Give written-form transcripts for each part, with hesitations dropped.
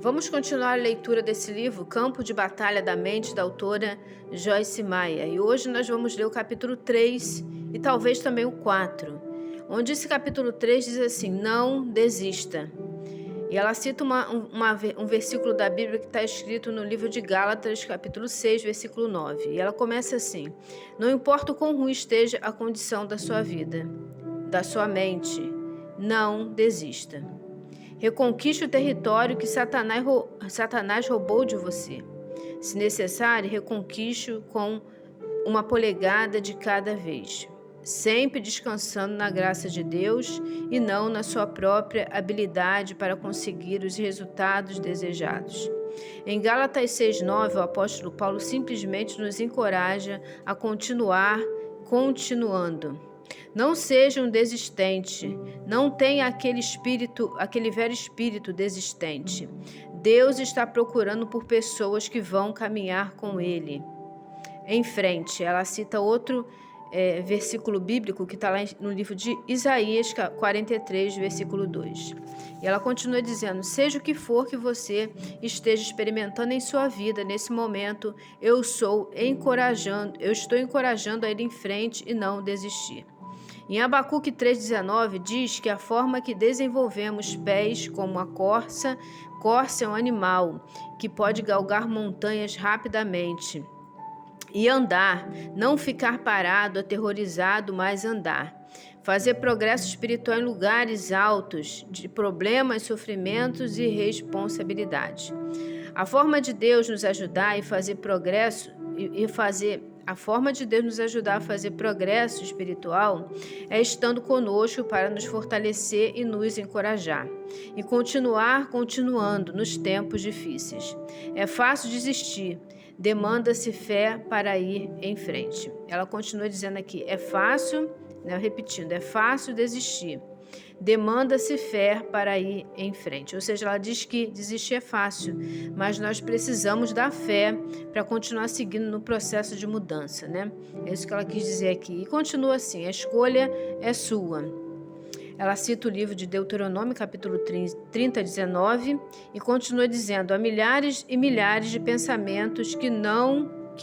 Vamos continuar a leitura desse livro, Campo de Batalha da Mente, da autora Joyce Meyer. E hoje nós vamos ler o capítulo 3 e talvez também o 4, onde esse capítulo 3 diz assim: não desista. E ela cita um versículo da Bíblia que está escrito no livro de Gálatas, capítulo 6, versículo 9. E ela começa assim: não importa o quão ruim esteja a condição da sua vida, da sua mente, não desista. Reconquiste o território que Satanás roubou de você. Se necessário, reconquiste-o com uma polegada de cada vez, sempre descansando na graça de Deus e não na sua própria habilidade para conseguir os resultados desejados. Em Gálatas 6:9, o apóstolo Paulo simplesmente nos encoraja a continuar continuando. Não seja um desistente, não tenha aquele velho espírito desistente. Deus está procurando por pessoas que vão caminhar com Ele. Em frente, ela cita outro versículo bíblico que está lá no livro de Isaías 43, versículo 2. E ela continua dizendo: seja o que for que você esteja experimentando em sua vida nesse momento, eu estou encorajando a ir em frente e não desistir. Em Abacuque 3,19 diz que a forma que desenvolvemos pés como a corça é um animal que pode galgar montanhas rapidamente e andar, não ficar parado, aterrorizado, mas andar. Fazer progresso espiritual em lugares altos de problemas, sofrimentos e responsabilidade. A forma de Deus nos ajudar a fazer progresso espiritual é estando conosco para nos fortalecer e nos encorajar. E continuando nos tempos difíceis. É fácil desistir. Demanda-se fé para ir em frente. Ela continua dizendo aqui, é fácil desistir. Demanda-se fé para ir em frente. Ou seja, ela diz que desistir é fácil, mas nós precisamos da fé para continuar seguindo no processo de mudança, né? É isso que ela quis dizer aqui. E continua assim, a escolha é sua. Ela cita o livro de Deuteronômio, capítulo 30, 19, e continua dizendo: há milhares e milhares de pensamentos que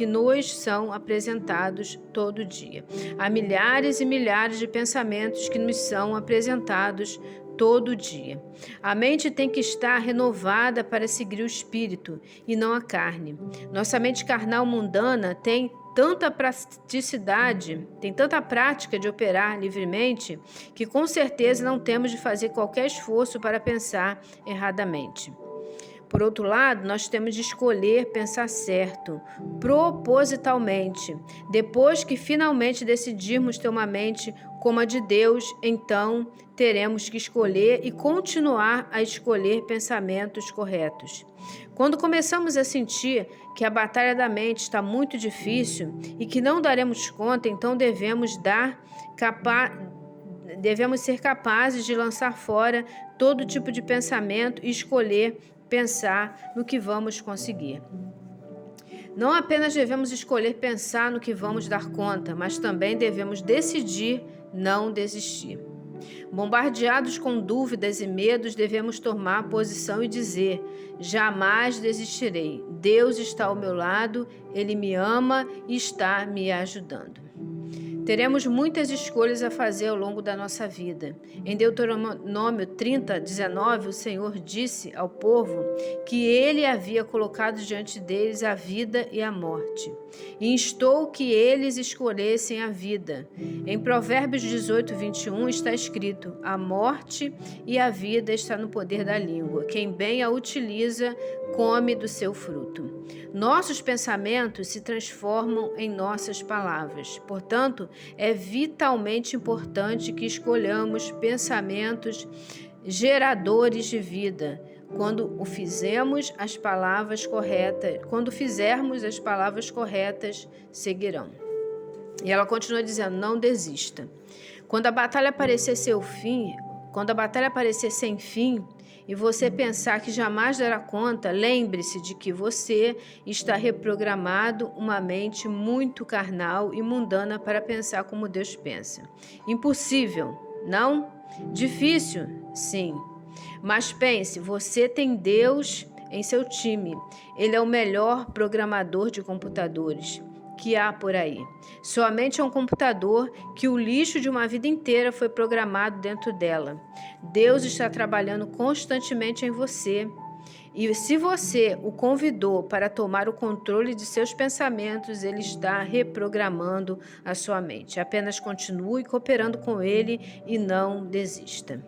nos são apresentados todo dia. Há milhares e milhares de pensamentos que nos são apresentados todo dia. A mente tem que estar renovada para seguir o espírito e não a carne. Nossa mente carnal mundana tem tanta prática de operar livremente, que com certeza não temos de fazer qualquer esforço para pensar erradamente. Por outro lado, nós temos de escolher pensar certo, propositalmente. Depois que finalmente decidirmos ter uma mente como a de Deus, então teremos que escolher e continuar a escolher pensamentos corretos. Quando começamos a sentir que a batalha da mente está muito difícil e que não daremos conta, então devemos ser capazes de lançar fora todo tipo de pensamento e escolher pensar no que vamos conseguir. Não apenas devemos escolher pensar no que vamos dar conta, mas também devemos decidir não desistir. Bombardeados com dúvidas e medos, devemos tomar posição e dizer: jamais desistirei. Deus está ao meu lado, Ele me ama e está me ajudando. Teremos muitas escolhas a fazer ao longo da nossa vida. Em Deuteronômio 30, 19, o Senhor disse ao povo que Ele havia colocado diante deles a vida e a morte, e instou que eles escolhessem a vida. Em Provérbios 18, 21 está escrito: a morte e a vida está no poder da língua. Quem bem a utiliza, come do seu fruto. Nossos pensamentos se transformam em nossas palavras. Portanto, é vitalmente importante que escolhamos pensamentos geradores de vida. Quando fizermos as palavras corretas, seguirão. E ela continua dizendo: não desista. Quando a batalha parecer sem fim, e você pensar que jamais dará conta, lembre-se de que você está reprogramado uma mente muito carnal e mundana para pensar como Deus pensa. Impossível, não? Difícil? Sim. Mas pense, você tem Deus em seu time. Ele é o melhor programador de computadores que há por aí. Somente é um computador que o lixo de uma vida inteira foi programado dentro dela. Deus está trabalhando constantemente em você. E se você o convidou para tomar o controle de seus pensamentos, ele está reprogramando a sua mente. Apenas continue cooperando com ele e não desista.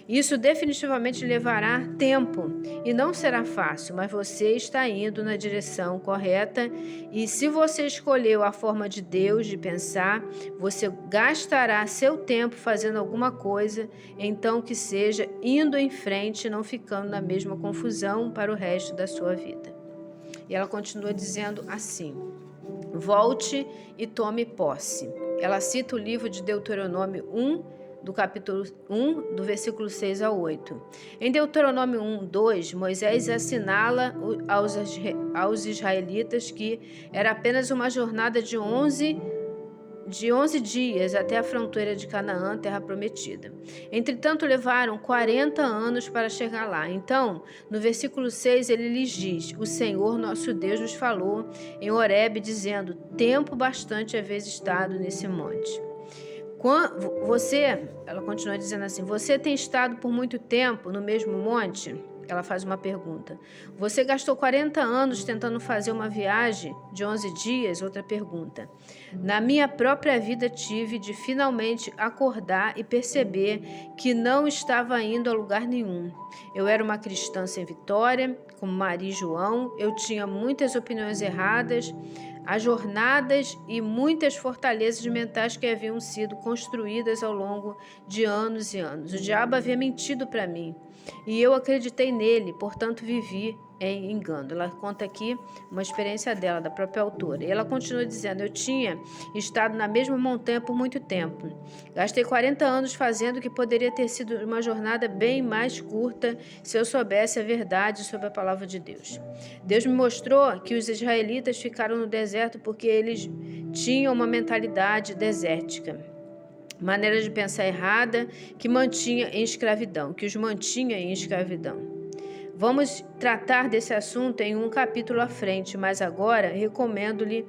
Isso definitivamente levará tempo e não será fácil, mas você está indo na direção correta e se você escolheu a forma de Deus de pensar, você gastará seu tempo fazendo alguma coisa, então que seja indo em frente e não ficando na mesma confusão para o resto da sua vida. E ela continua dizendo assim: volte e tome posse. Ela cita o livro de Deuteronômio 1, do capítulo 1, do versículo 6 ao 8. Em Deuteronômio 1, 2, Moisés assinala aos israelitas que era apenas uma jornada de 11 dias até a fronteira de Canaã, terra prometida. Entretanto, levaram 40 anos para chegar lá. Então, no versículo 6, ele lhes diz: o Senhor nosso Deus nos falou em Horebe, dizendo: tempo bastante haveis estado nesse monte. Ela continua dizendo assim: você tem estado por muito tempo no mesmo monte? Ela faz uma pergunta. Você gastou 40 anos tentando fazer uma viagem de 11 dias? Outra pergunta. Na minha própria vida tive de finalmente acordar e perceber que não estava indo a lugar nenhum. Eu era uma cristã sem vitória, como Maria e João. Eu tinha muitas opiniões erradas, as jornadas e muitas fortalezas mentais que haviam sido construídas ao longo de anos e anos. O diabo havia mentido para mim e eu acreditei nele, portanto vivi em engano. Ela conta aqui uma experiência dela, da própria autora. E ela continua dizendo: eu tinha estado na mesma montanha por muito tempo. Gastei 40 anos fazendo o que poderia ter sido uma jornada bem mais curta se eu soubesse a verdade sobre a palavra de Deus. Deus me mostrou que os israelitas ficaram no deserto porque eles tinham uma mentalidade desértica, maneira de pensar errada que os mantinha em escravidão. Vamos tratar desse assunto em um capítulo à frente, mas agora recomendo-lhe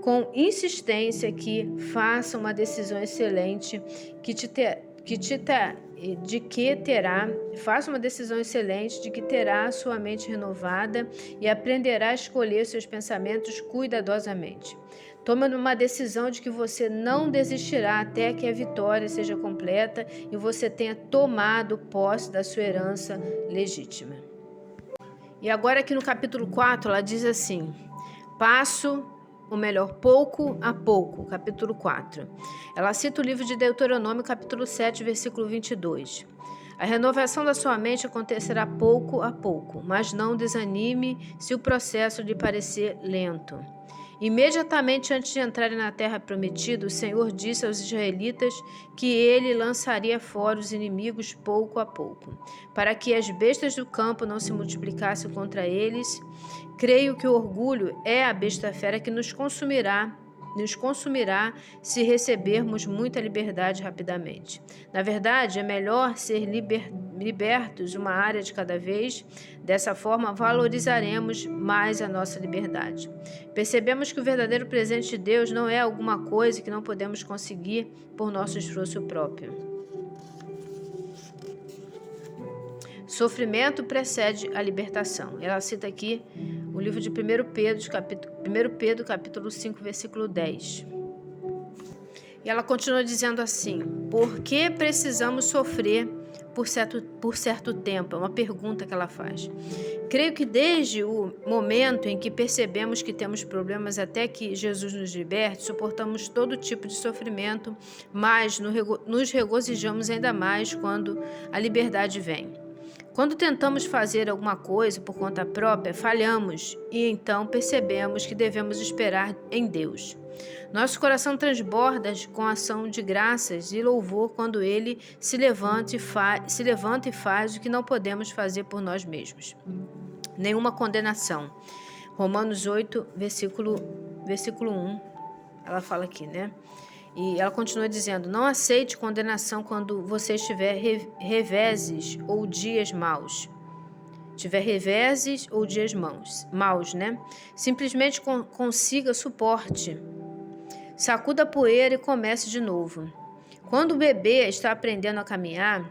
com insistência que faça uma decisão excelente faça uma decisão excelente de que terá a sua mente renovada e aprenderá a escolher seus pensamentos cuidadosamente. Tome uma decisão de que você não desistirá até que a vitória seja completa e você tenha tomado posse da sua herança legítima. E agora aqui no capítulo 4, ela diz assim: pouco a pouco, capítulo 4. Ela cita o livro de Deuteronômio, capítulo 7, versículo 22. A renovação da sua mente acontecerá pouco a pouco, mas não desanime se o processo lhe parecer lento. Imediatamente antes de entrarem na terra prometida, o Senhor disse aos israelitas que ele lançaria fora os inimigos pouco a pouco, para que as bestas do campo não se multiplicassem contra eles. Creio que o orgulho é a besta fera que nos consumirá se recebermos muita liberdade rapidamente. Na verdade, é melhor ser libertos uma área de cada vez. Dessa forma, valorizaremos mais a nossa liberdade. Percebemos que o verdadeiro presente de Deus não é alguma coisa que não podemos conseguir por nosso esforço próprio. Sofrimento precede a libertação. Ela cita aqui o livro de 1 Pedro, capítulo 5, versículo 10. E ela continua dizendo assim: por que precisamos sofrer por certo tempo? É uma pergunta que ela faz. Creio que desde o momento em que percebemos que temos problemas até que Jesus nos liberte, suportamos todo tipo de sofrimento, mas nos regozijamos ainda mais quando a liberdade vem. Quando tentamos fazer alguma coisa por conta própria, falhamos e então percebemos que devemos esperar em Deus. Nosso coração transborda com ação de graças e louvor quando Ele se levanta e faz o que não podemos fazer por nós mesmos. Nenhuma condenação. Romanos 8, versículo 1, ela fala aqui, né? E ela continua dizendo: não aceite condenação quando você estiver reveses ou dias maus. tiver reveses ou dias maus, né? Simplesmente consiga suporte. Sacuda a poeira e comece de novo. Quando o bebê está aprendendo a caminhar,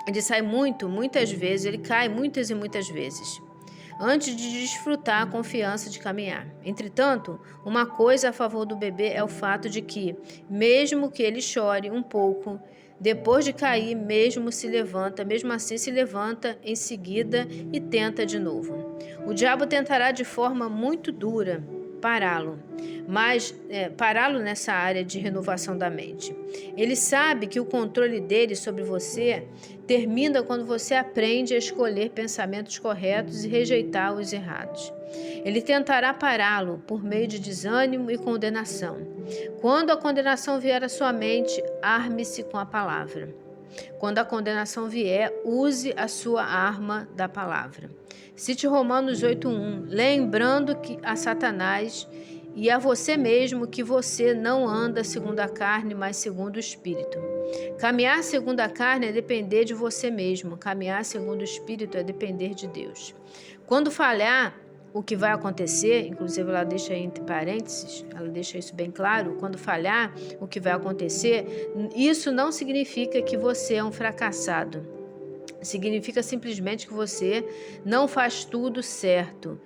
ele sai muitas vezes, ele cai muitas e muitas vezes, antes de desfrutar a confiança de caminhar. Entretanto, uma coisa a favor do bebê é o fato de que, mesmo que ele chore um pouco, depois de cair, mesmo assim se levanta em seguida e tenta de novo. O diabo tentará de forma muito dura pará-lo nessa área de renovação da mente. Ele sabe que o controle dele sobre você termina quando você aprende a escolher pensamentos corretos e rejeitar os errados. Ele tentará pará-lo por meio de desânimo e condenação. Quando a condenação vier à sua mente, arme-se com a palavra. Quando a condenação vier, use a sua arma da palavra. Cite Romanos 8:1, lembrando que a Satanás e a você mesmo que você não anda segundo a carne, mas segundo o Espírito. Caminhar segundo a carne é depender de você mesmo. Caminhar segundo o Espírito é depender de Deus. Quando falhar, o que vai acontecer, inclusive ela deixa aí entre parênteses, ela deixa isso bem claro, quando falhar, o que vai acontecer, isso não significa que você é um fracassado. Significa simplesmente que você não faz tudo certo.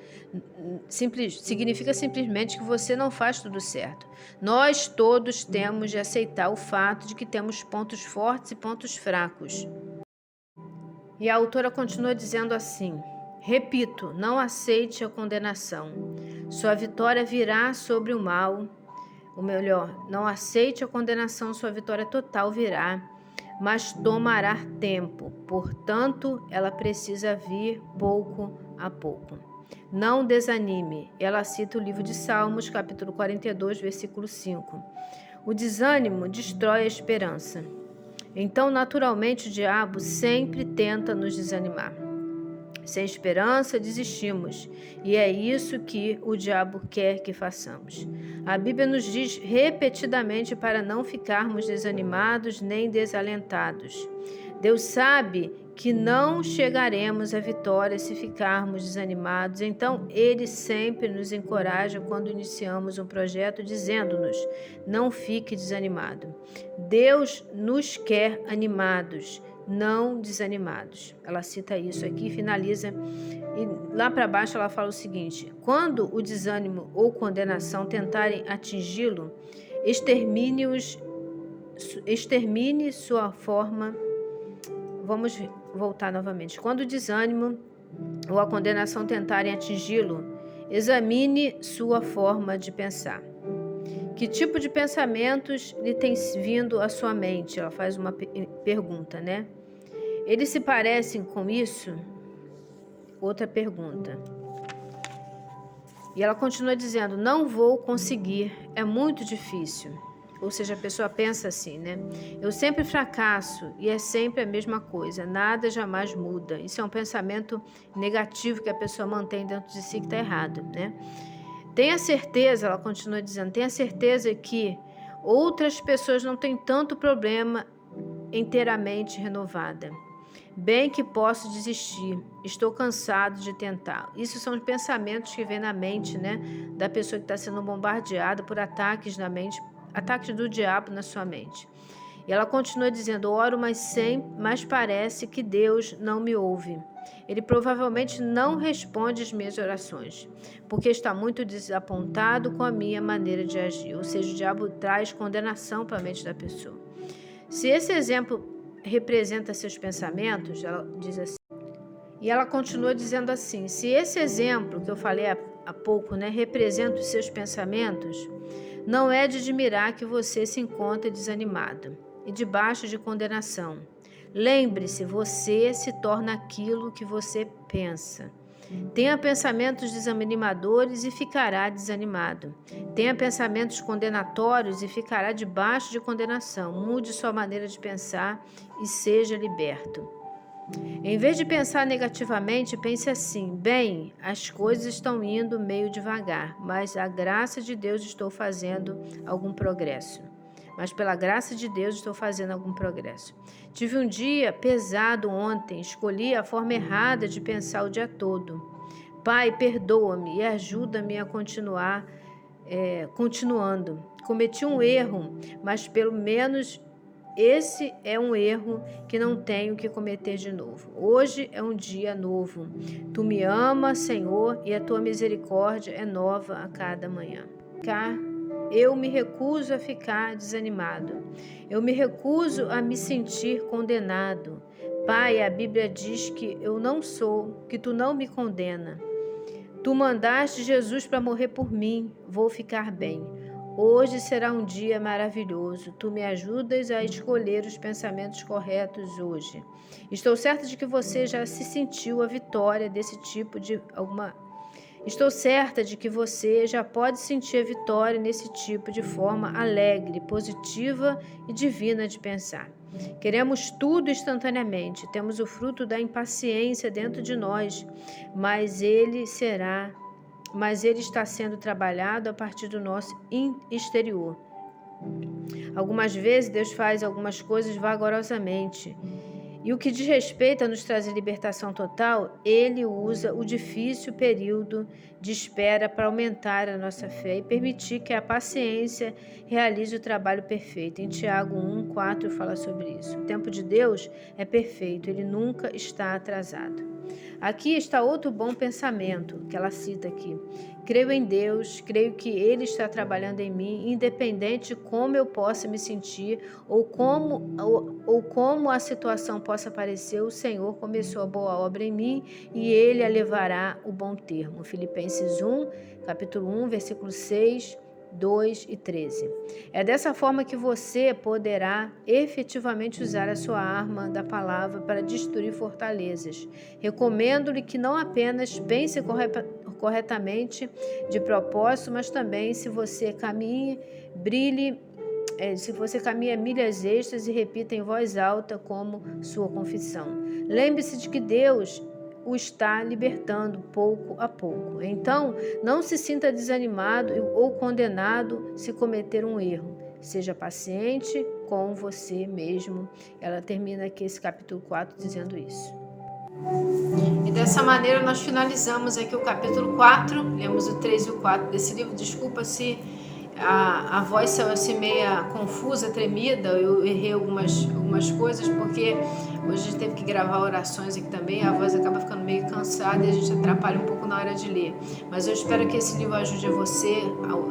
Significa simplesmente que você não faz tudo certo. Nós todos temos de aceitar o fato de que temos pontos fortes e pontos fracos. E a autora continua dizendo assim: repito, não aceite a condenação. Sua vitória virá sobre o mal. Ou melhor, não aceite a condenação, sua vitória total virá, mas tomará tempo. Portanto, ela precisa vir pouco a pouco. Não desanime. Ela cita o livro de Salmos, capítulo 42, versículo 5. O desânimo destrói a esperança. Então, naturalmente, o diabo sempre tenta nos desanimar. Sem esperança, desistimos. E é isso que o diabo quer que façamos. A Bíblia nos diz repetidamente para não ficarmos desanimados nem desalentados. Deus sabe que não chegaremos à vitória se ficarmos desanimados. Então, Ele sempre nos encoraja quando iniciamos um projeto, dizendo-nos: não fique desanimado. Deus nos quer animados, não desanimados. Ela cita isso aqui, finaliza, e lá para baixo ela fala o seguinte: quando o desânimo ou condenação tentarem atingi-lo, extermine sua forma. Vamos voltar novamente. Quando o desânimo ou a condenação tentarem atingi-lo, examine sua forma de pensar. Que tipo de pensamentos lhe tem vindo à sua mente? Ela faz uma pergunta, né? Eles se parecem com isso? Outra pergunta. E ela continua dizendo: não vou conseguir, é muito difícil. Ou seja, a pessoa pensa assim, né? Eu sempre fracasso e é sempre a mesma coisa, nada jamais muda. Isso é um pensamento negativo que a pessoa mantém dentro de si que está errado, né? Tenha certeza, ela continua dizendo, tenha certeza que outras pessoas não têm tanto problema inteiramente renovada. Bem que posso desistir, estou cansado de tentar. Isso são os pensamentos que vêm na mente, né, da pessoa que está sendo bombardeada por ataques na mente, ataques do diabo na sua mente. E ela continua dizendo: oro, mas parece que Deus não me ouve. Ele provavelmente não responde às minhas orações, porque está muito desapontado com a minha maneira de agir. Ou seja, o diabo traz condenação para a mente da pessoa. Se esse exemplo representa seus pensamentos, ela diz assim, e ela continua dizendo assim: se esse exemplo que eu falei há pouco, né, representa os seus pensamentos, não é de admirar que você se encontre desanimado e debaixo de condenação. Lembre-se, você se torna aquilo que você pensa. Tenha pensamentos desanimadores e ficará desanimado. Tenha pensamentos condenatórios e ficará debaixo de condenação. Mude sua maneira de pensar e seja liberto. Em vez de pensar negativamente, pense assim: bem, as coisas estão indo meio devagar, mas a graça de Deus estou fazendo algum progresso. mas pela graça de Deus estou fazendo algum progresso. Tive um dia pesado ontem, escolhi a forma errada de pensar o dia todo. Pai, perdoa-me e ajuda-me a continuando. Cometi um erro, mas pelo menos esse é um erro que não tenho que cometer de novo. Hoje é um dia novo. Tu me amas, Senhor, e a tua misericórdia é nova a cada manhã. Eu me recuso a ficar desanimado. Eu me recuso a me sentir condenado. Pai, a Bíblia diz que eu não sou, que tu não me condena. Tu mandaste Jesus para morrer por mim. Vou ficar bem. Hoje será um dia maravilhoso. Tu me ajudas a escolher os pensamentos corretos hoje. Estou certa de que você já se sentiu a vitória desse tipo de alguma. Estou certa de que você já pode sentir a vitória nesse tipo de forma alegre, positiva e divina de pensar. Queremos tudo instantaneamente. Temos o fruto da impaciência dentro de nós, mas ele está sendo trabalhado a partir do nosso exterior. Algumas vezes Deus faz algumas coisas vagarosamente. E o que diz respeito a nos trazer libertação total, Ele usa o difícil período de espera para aumentar a nossa fé e permitir que a paciência realize o trabalho perfeito. Em Tiago 1:4 fala sobre isso. O tempo de Deus é perfeito, Ele nunca está atrasado. Aqui está outro bom pensamento que ela cita aqui. Creio em Deus, creio que Ele está trabalhando em mim, independente de como eu possa me sentir ou como a situação possa parecer, o Senhor começou a boa obra em mim e Ele a levará o bom termo. Filipenses 1, capítulo 1, versículo 6, 2 e 13. É dessa forma que você poderá efetivamente usar a sua arma da palavra para destruir fortalezas. Recomendo-lhe que não apenas pense corretamente de propósito, mas também se você caminha milhas extras e repita em voz alta como sua confissão. Lembre-se de que Deus o está libertando pouco a pouco. Então, não se sinta desanimado ou condenado se cometer um erro. Seja paciente com você mesmo. Ela termina aqui esse capítulo 4 dizendo isso. E dessa maneira nós finalizamos aqui o capítulo 4. Lemos o 3 e o 4 desse livro. Desculpa se a voz saiu assim meia confusa, tremida. Eu errei algumas coisas porque hoje a gente teve que gravar orações aqui também, a voz acaba ficando meio cansada e a gente atrapalha um pouco na hora de ler. Mas eu espero que esse livro ajude a você,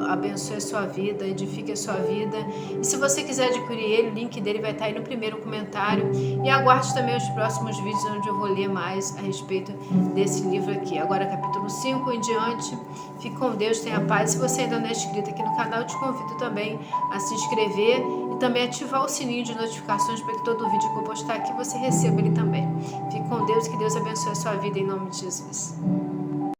abençoe a sua vida, edifique a sua vida. E se você quiser adquirir ele, o link dele vai estar aí no primeiro comentário. E aguarde também os próximos vídeos onde eu vou ler mais a respeito desse livro aqui. Agora capítulo 5 em diante. Fique com Deus, tenha paz. Se você ainda não é inscrito aqui no canal, eu te convido também a se inscrever e também ativar o sininho de notificações para que todo vídeo que eu postar aqui você receba ele também. Fique com Deus, que Deus abençoe a sua vida em nome de Jesus.